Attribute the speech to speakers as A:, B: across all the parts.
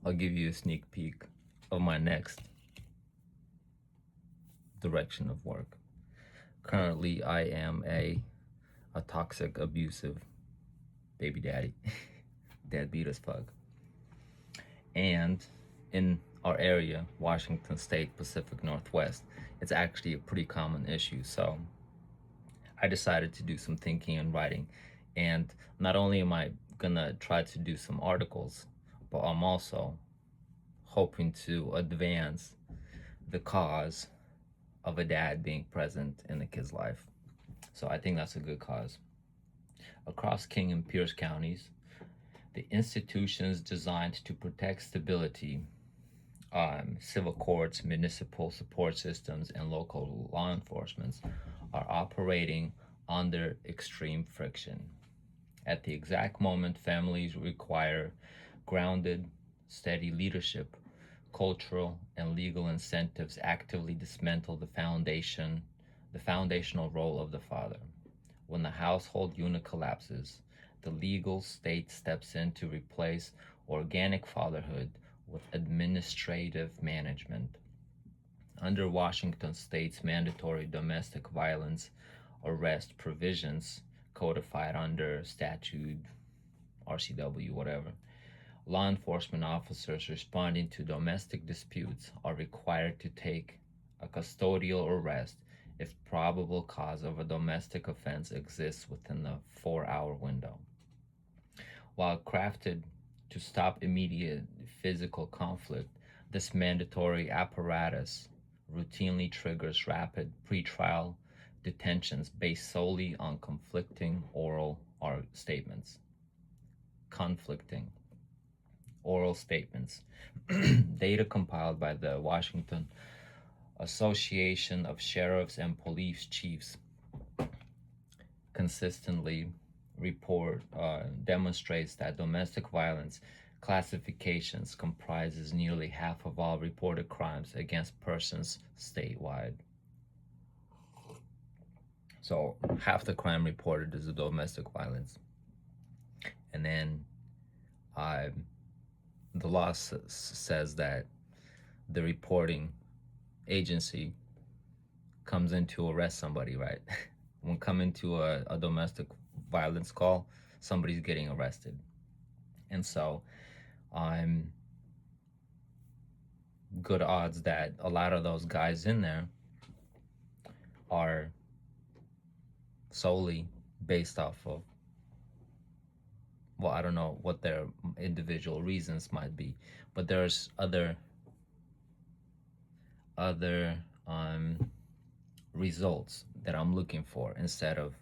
A: I'll give you a sneak peek of my next direction of work. Currently, I am a toxic, abusive baby daddy, deadbeat as fuck. And in our area, Washington State, Pacific Northwest, it's actually a pretty common issue. So I decided to do some thinking and writing. And not only am I gonna try to do some articles, but I'm also hoping to advance the cause of a dad being present in a kid's life. So I think that's a good cause. Across King and Pierce counties, the institutions designed to protect stability, civil courts, municipal support systems, and local law enforcement are operating under extreme friction. At the exact moment families require grounded, steady leadership, cultural and legal incentives actively dismantle the foundational role of the father. When the household unit collapses, the legal state steps in to replace organic fatherhood with administrative management. Under Washington State's mandatory domestic violence arrest provisions, codified under statute, RCW, whatever, law enforcement officers responding to domestic disputes are required to take a custodial arrest if probable cause of a domestic offense exists within the 4-hour window. While crafted to stop immediate physical conflict, this mandatory apparatus routinely triggers rapid pretrial detentions based solely on conflicting oral statements. Conflicting oral statements. Data compiled by the Washington Association of Sheriffs and Police Chiefs consistently demonstrates that domestic violence classifications comprises nearly half of all reported crimes against persons statewide. So half the crime reported is the domestic violence. And then the law says that the reporting agency comes in to arrest somebody, right? When coming to a domestic violence call, somebody's getting arrested. And so good odds that a lot of those guys in there are solely based off of, well, I don't know what their individual reasons might be, but there's other results that I'm looking for instead of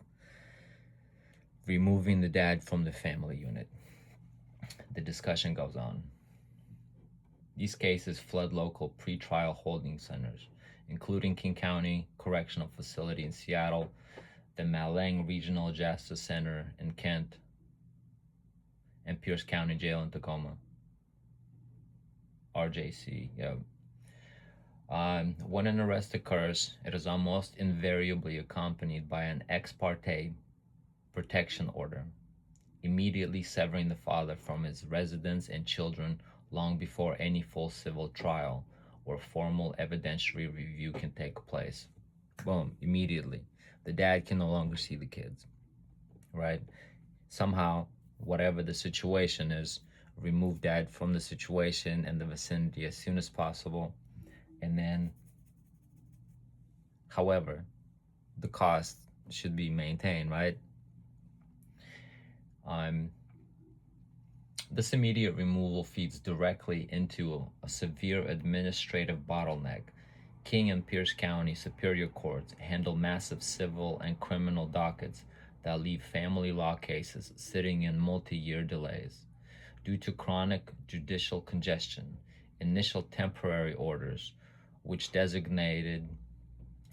A: removing the dad from the family unit. The discussion goes on. These cases flood local pretrial holding centers, including King County Correctional Facility in Seattle, the Maleng Regional Justice Center in Kent, and Pierce County Jail in Tacoma. RJC, yeah. When an arrest occurs, it is almost invariably accompanied by an ex parte protection order, immediately severing the father from his residence and children long before any full civil trial or formal evidentiary review can take place. Boom, immediately. The dad can no longer see the kids, right? Somehow, whatever the situation is, remove dad from the situation and the vicinity as soon as possible. And then, however, the cost should be maintained, right? This immediate removal feeds directly into a severe administrative bottleneck. King and Pierce County Superior Courts handle massive civil and criminal dockets that leave family law cases sitting in multi-year delays. Due to chronic judicial congestion, initial temporary orders, which designated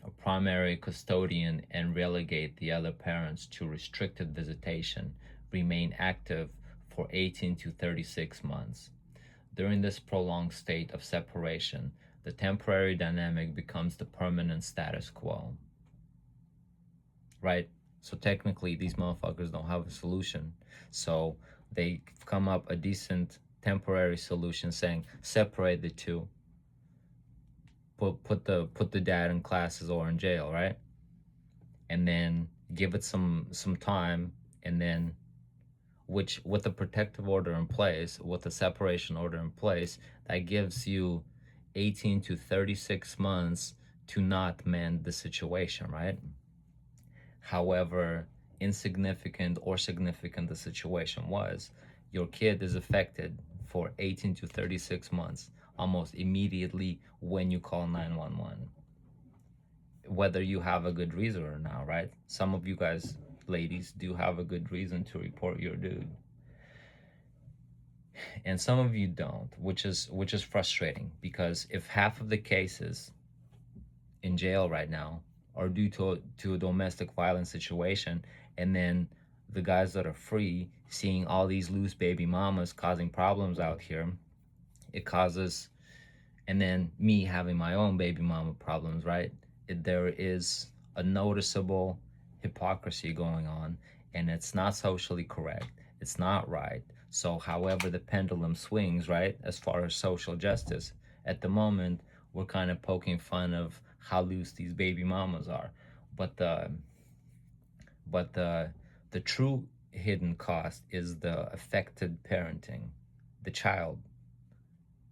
A: a primary custodian and relegate the other parents to restricted visitation, remain active for 18 to 36 months. During this prolonged state of separation, the temporary dynamic becomes the permanent status quo. Right? So technically, these motherfuckers don't have a solution. So they come up a decent temporary solution saying separate the two, put the dad in classes or in jail, right? And then give it some time, and then which with a protective order in place, with a separation order in place, that gives you 18 to 36 months to not mend the situation, right? However insignificant or significant the situation was, your kid is affected for 18 to 36 months almost immediately when you call 911, whether you have a good reason or not, right? Some of you guys, ladies, do have a good reason to report your dude, and some of you don't, which is frustrating, because if half of the cases in jail right now are due to a domestic violence situation, and then the guys that are free seeing all these loose baby mamas causing problems out here, it causes, and then me having my own baby mama problems, right? There is a noticeable hypocrisy going on, and it's not socially correct. It's not right. So however the pendulum swings, right, as far as social justice, at the moment we're kind of poking fun of how loose these baby mamas are, but the true hidden cost is the affected parenting. The child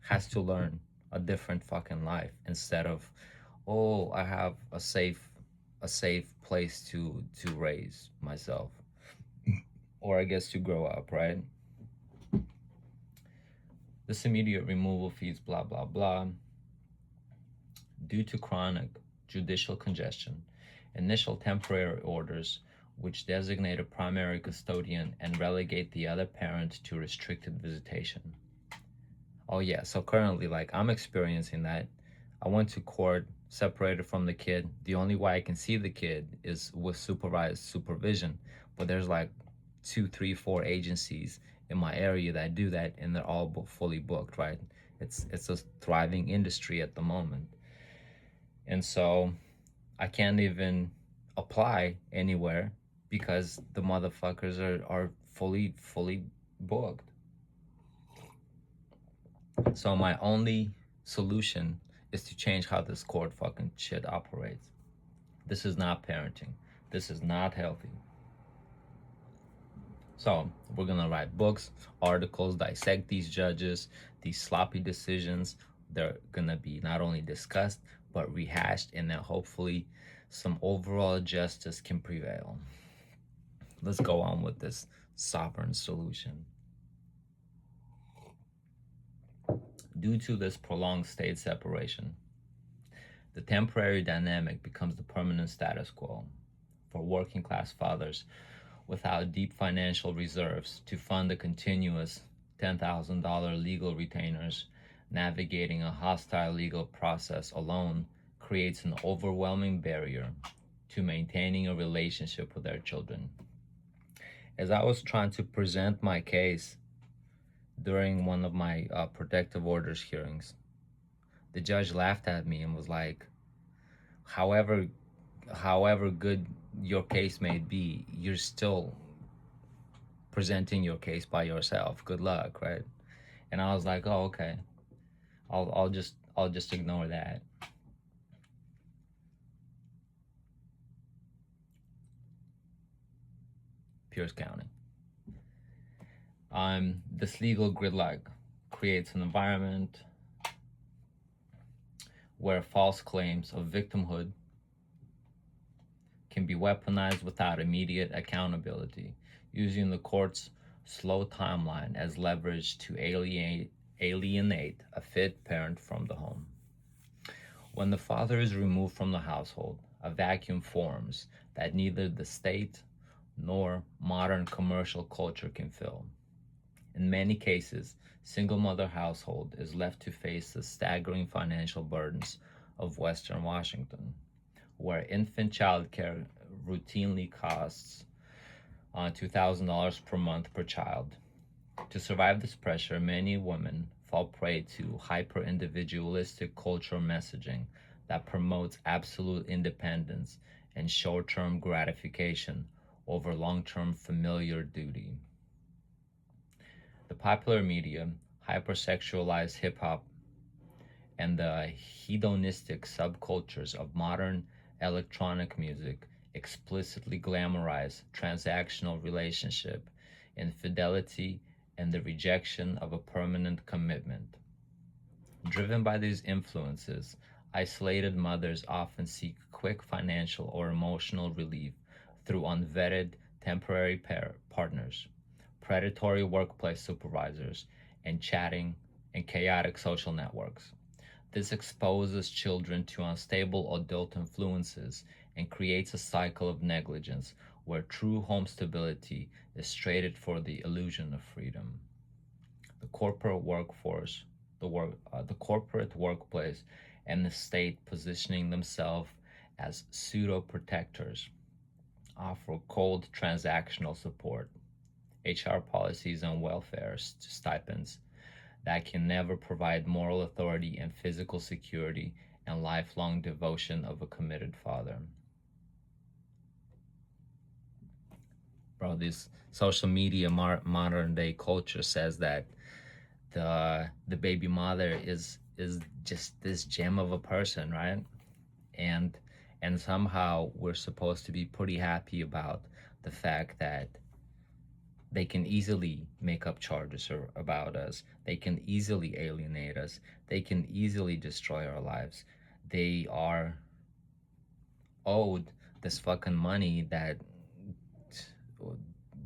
A: has to learn a different fucking life, instead of, oh, I have a safe place to raise myself, or I guess to grow up, right? This immediate removal fees, blah blah blah. Due to chronic judicial congestion, initial temporary orders which designate a primary custodian and relegate the other parent to restricted visitation. Oh yeah, so currently, like, I'm experiencing that. I went to court, separated from the kid. The only way I can see the kid is with supervised supervision, but there's like 2, 3, 4 agencies in my area that do that, and they're all fully booked, right? It's a thriving industry at the moment, and so I can't even apply anywhere because the motherfuckers are fully booked. So my only solution is to change how this court fucking shit operates. This is not parenting. This is not healthy. So we're gonna write books, articles, dissect these judges, these sloppy decisions. They're gonna be not only discussed but rehashed, and then hopefully some overall justice can prevail. Let's go on with this sovereign solution. Due to this prolonged state separation, the temporary dynamic becomes the permanent status quo for working class fathers without deep financial reserves to fund the continuous $10,000 legal retainers. Navigating a hostile legal process alone creates an overwhelming barrier to maintaining a relationship with their children. As I was trying to present my case during one of my protective orders hearings, the judge laughed at me and was like, however good your case may be, you're still presenting your case by yourself. Good luck, right? And I was like, oh, okay. I'll just ignore that. Pierce County. This legal gridlock creates an environment where false claims of victimhood can be weaponized without immediate accountability, using the court's slow timeline as leverage to alienate a fit parent from the home. When the father is removed from the household, a vacuum forms that neither the state nor modern commercial culture can fill. In many cases, single mother household is left to face the staggering financial burdens of Western Washington, where infant child care routinely costs $2,000 per month per child. To survive this pressure, many women fall prey to hyper-individualistic cultural messaging that promotes absolute independence and short-term gratification over long-term familiar duty. The popular media hypersexualized hip-hop, and the hedonistic subcultures of modern electronic music explicitly glamorize transactional relationship, infidelity, and the rejection of a permanent commitment. Driven by these influences, isolated mothers often seek quick financial or emotional relief through unvetted temporary partners, predatory workplace supervisors, and chatting and chaotic social networks. This exposes children to unstable adult influences and creates a cycle of negligence where true home stability is traded for the illusion of freedom. The corporate workforce, the corporate workplace, and the state positioning themselves as pseudo protectors offer cold transactional support, HR policies, and welfare stipends that can never provide moral authority and physical security and lifelong devotion of a committed father. Bro, this social media modern day culture says that the baby mother is just this gem of a person, right? And and somehow we're supposed to be pretty happy about the fact that they can easily make up charges about us. They can easily alienate us. They can easily destroy our lives. They are owed this fucking money that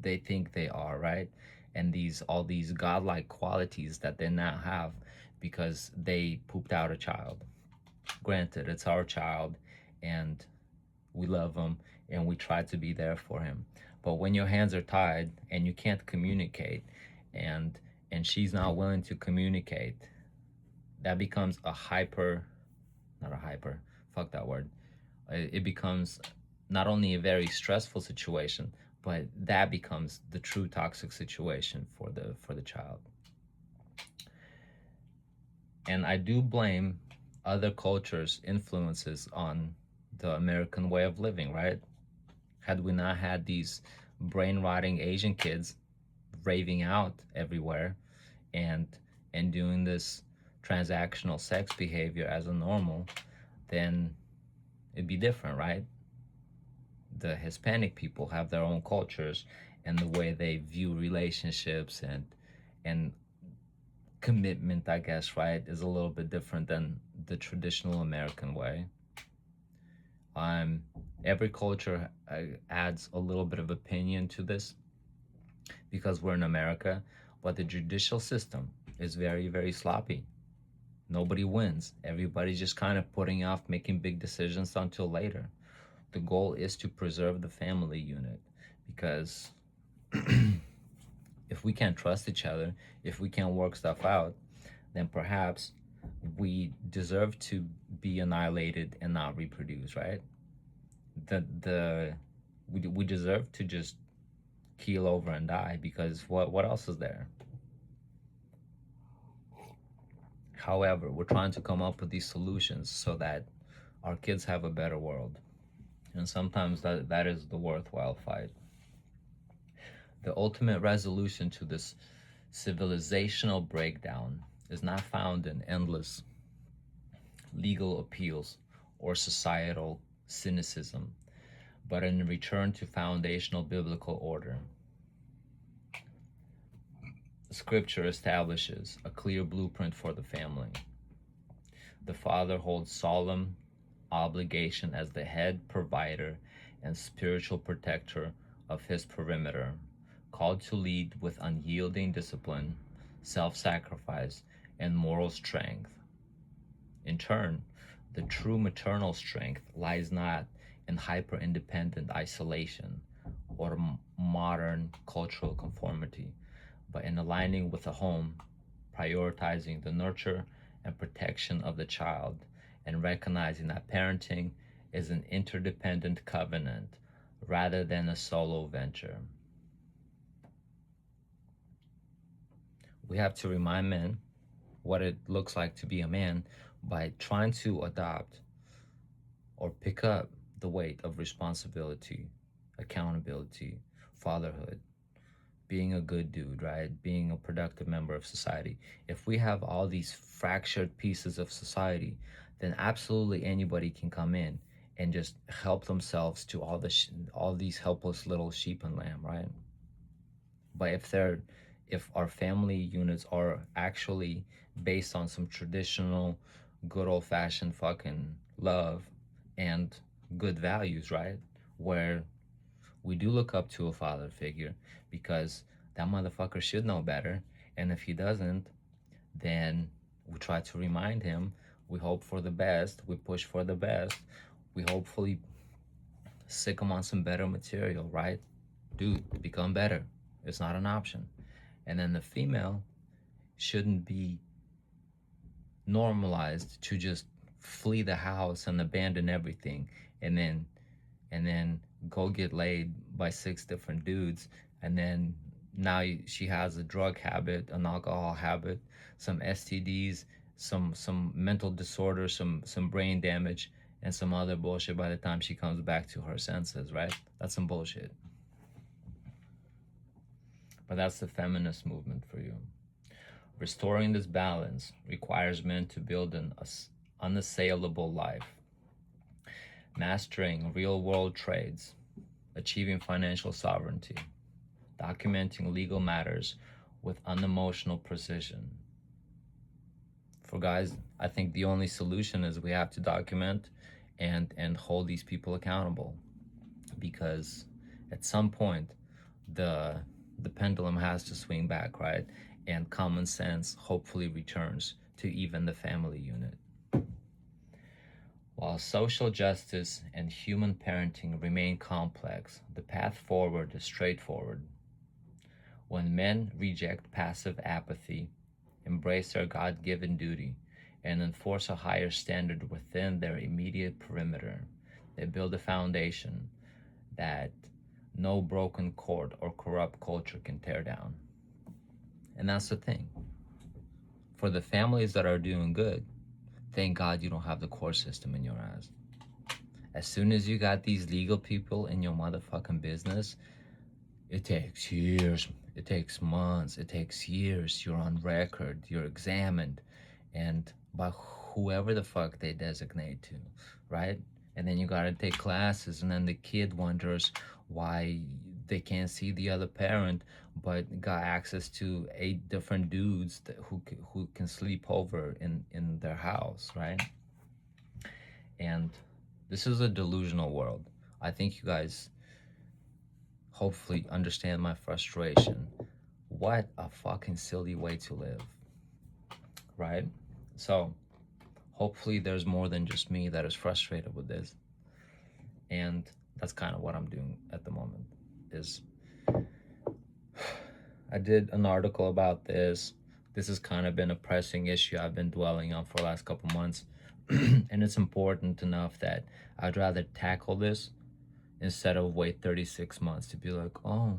A: they think they are, right? And these all these godlike qualities that they now have because they pooped out a child. Granted, it's our child, and we love him, and we try to be there for him. But when your hands are tied and you can't communicate, and she's not willing to communicate, that becomes a hyper, not a hyper, fuck that word. It becomes not only a very stressful situation, but that becomes the true toxic situation for the child. And I do blame other cultures' influences on the American way of living, right? Had we not had these brain rotting Asian kids raving out everywhere and doing this transactional sex behavior as a normal, then it'd be different, right? The Hispanic people have their own cultures, and the way they view relationships and commitment, I guess, right, is a little bit different than the traditional American way. Every culture adds a little bit of opinion to this because we're in America, but the judicial system is very, very sloppy. Nobody wins. Everybody's just kind of putting off making big decisions until later. The goal is to preserve the family unit because if we can't trust each other, if we can't work stuff out, then perhaps we deserve to be annihilated and not reproduce, right? We deserve to just keel over and die because what else is there? However, we're trying to come up with these solutions so that our kids have a better world. And sometimes that is the worthwhile fight. The ultimate resolution to this civilizational breakdown is not found in endless legal appeals or societal cynicism, but in a return to foundational biblical order. Scripture establishes a clear blueprint for the family. The father holds solemn obligation as the head provider and spiritual protector of his perimeter, called to lead with unyielding discipline, self-sacrifice, and moral strength. In turn, the true maternal strength lies not in hyper-independent isolation or modern cultural conformity, but in aligning with the home, prioritizing the nurture and protection of the child, and recognizing that parenting is an interdependent covenant rather than a solo venture. We have to remind men what it looks like to be a man by trying to adopt or pick up the weight of responsibility, accountability, fatherhood, being a good dude, right? Being a productive member of society. If we have all these fractured pieces of society, then absolutely anybody can come in and just help themselves to all these helpless little sheep and lamb, right? But if our family units are actually based on some traditional, good old fashioned fucking love and good values, right? Where we do look up to a father figure because that motherfucker should know better. And if he doesn't, then we try to remind him. We hope for the best. We push for the best. We hopefully sick him on some better material, right? Dude, become better. It's not an option. And then the female shouldn't be normalized to just flee the house and abandon everything and then go get laid by 6 different dudes, and then now she has a drug habit, an alcohol habit, some STDs, some mental disorders, some brain damage, and some other bullshit by the time she comes back to her senses, right? That's some bullshit. But that's the feminist movement for you. Restoring this balance requires men to build an unassailable life, mastering real-world trades, achieving financial sovereignty, documenting legal matters with unemotional precision. For guys, I think the only solution is we have to document and hold these people accountable, because at some point the pendulum has to swing back, right? And common sense hopefully returns to even the family unit. While social justice and human parenting remain complex, the path forward is straightforward. When men reject passive apathy, embrace their God-given duty, and enforce a higher standard within their immediate perimeter, they build a foundation that no broken court or corrupt culture can tear down. And that's the thing. For the families that are doing good, thank God you don't have the court system in your ass. As soon as you got these legal people in your motherfucking business, it takes years, it takes months, it takes years. You're on record, you're examined, and by whoever the fuck they designate to, right? And then you gotta take classes, and then the kid wonders why they can't see the other parent, but got access to 8 different dudes who can sleep over in their house, right? And this is a delusional world. I think you guys hopefully understand my frustration. What a fucking silly way to live, right? So hopefully there's more than just me that is frustrated with this. And that's kind of what I'm doing at the moment. Is I did an article about this. This has kind of been a pressing issue I've been dwelling on for the last couple months. And it's important enough that I'd rather tackle this instead of wait 36 months to be like, oh,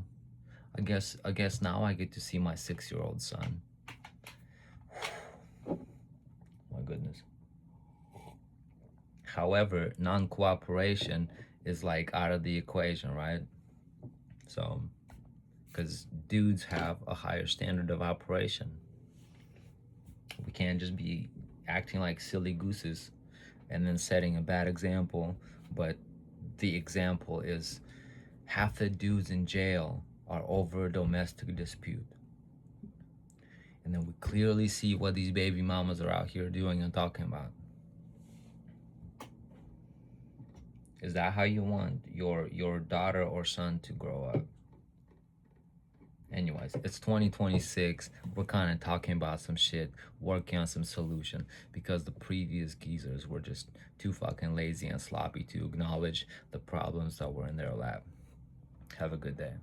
A: I guess now I get to see my 6-year-old son. My goodness. However, non-cooperation is like out of the equation, right? So, because dudes have a higher standard of operation. We can't just be acting like silly gooses and then setting a bad example, but the example is half the dudes in jail are over a domestic dispute. And then we clearly see what these baby mamas are out here doing and talking about. Is that how you want your daughter or son to grow up? Anyways, it's 2026. We're kind of talking about some shit, working on some solution, because the previous geezers were just too fucking lazy and sloppy to acknowledge the problems that were in their lap. Have a good day.